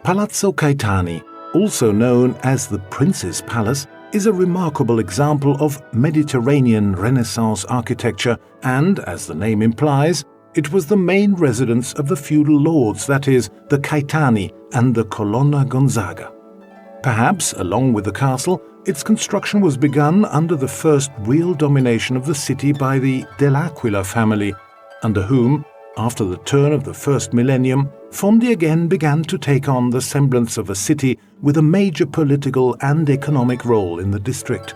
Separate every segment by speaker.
Speaker 1: Palazzo Caetani, also known as the Prince's Palace, is a remarkable example of Mediterranean Renaissance architecture and, as the name implies, it was the main residence of the feudal lords, that is, the Caetani and the Colonna Gonzaga. Perhaps, along with the castle, its construction was begun under the first real domination of the city by the Dell'Aquila family, under whom, after the turn of the first millennium, Fondi again began to take on the semblance of a city with a major political and economic role in the district.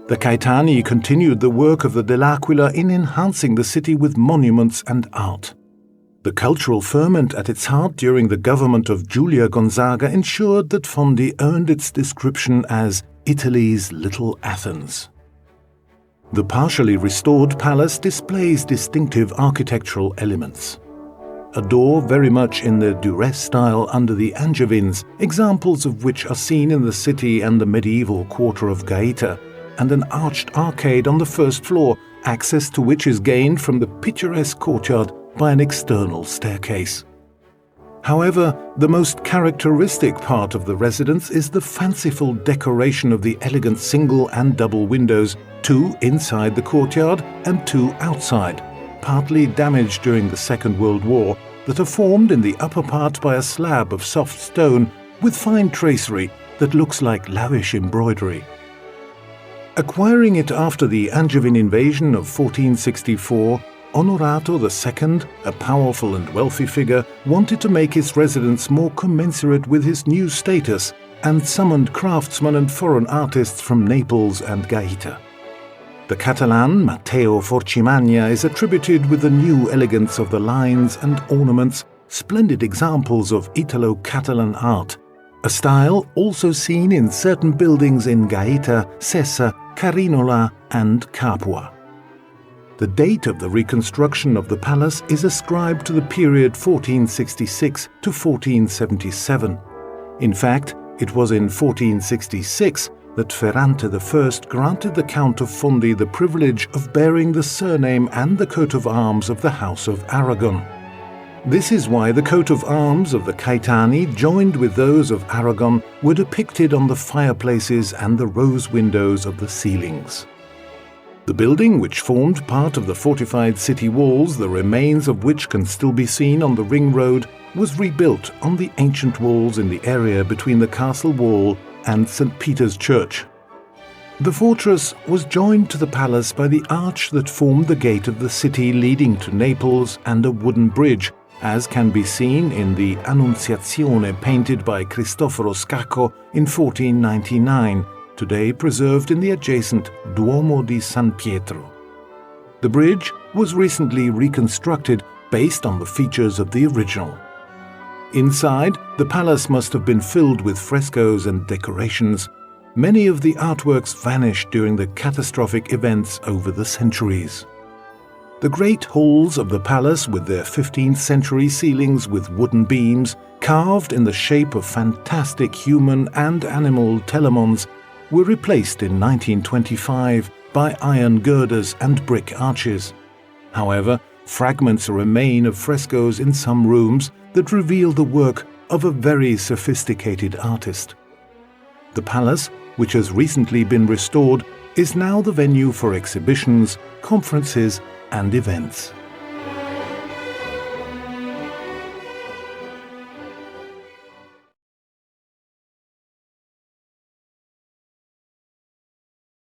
Speaker 1: The Caetani continued the work of the Dell'Aquila in enhancing the city with monuments and art. The cultural ferment at its heart during the government of Giulia Gonzaga ensured that Fondi earned its description as Italy's Little Athens. The partially restored palace displays distinctive architectural elements. A door very much in the Duresse style under the Angevins, examples of which are seen in the city and the medieval quarter of Gaeta, and an arched arcade on the first floor, access to which is gained from the picturesque courtyard by an external staircase. However, the most characteristic part of the residence is the fanciful decoration of the elegant single and double windows, 2 inside the courtyard and 2 outside, partly damaged during the Second World War, that are formed in the upper part by a slab of soft stone with fine tracery that looks like lavish embroidery. Acquiring it after the Angevin invasion of 1464, Onorato II, a powerful and wealthy figure, wanted to make his residence more commensurate with his new status and summoned craftsmen and foreign artists from Naples and Gaeta. The Catalan Matteo Forcimagna is attributed with the new elegance of the lines and ornaments, splendid examples of Italo-Catalan art, a style also seen in certain buildings in Gaeta, Sessa, Carinola and Capua. The date of the reconstruction of the palace is ascribed to the period 1466 to 1477. In fact, it was in 1466 that Ferrante I granted the Count of Fondi the privilege of bearing the surname and the coat of arms of the House of Aragon. This is why the coat of arms of the Caetani, joined with those of Aragon, were depicted on the fireplaces and the rose windows of the ceilings. The building, which formed part of the fortified city walls, the remains of which can still be seen on the ring road, was rebuilt on the ancient walls in the area between the castle wall and St. Peter's Church. The fortress was joined to the palace by the arch that formed the gate of the city leading to Naples and a wooden bridge, as can be seen in the Annunziazione painted by Cristoforo Scacco in 1499, today preserved in the adjacent Duomo di San Pietro. The bridge was recently reconstructed based on the features of the original. Inside, the palace must have been filled with frescoes and decorations. Many of the artworks vanished during the catastrophic events over the centuries. The great halls of the palace, with their 15th century ceilings with wooden beams, carved in the shape of fantastic human and animal telemons, were replaced in 1925 by iron girders and brick arches. However, fragments remain of frescoes in some rooms that reveal the work of a very sophisticated artist. The palace, which has recently been restored, is now the venue for exhibitions, conferences, and events.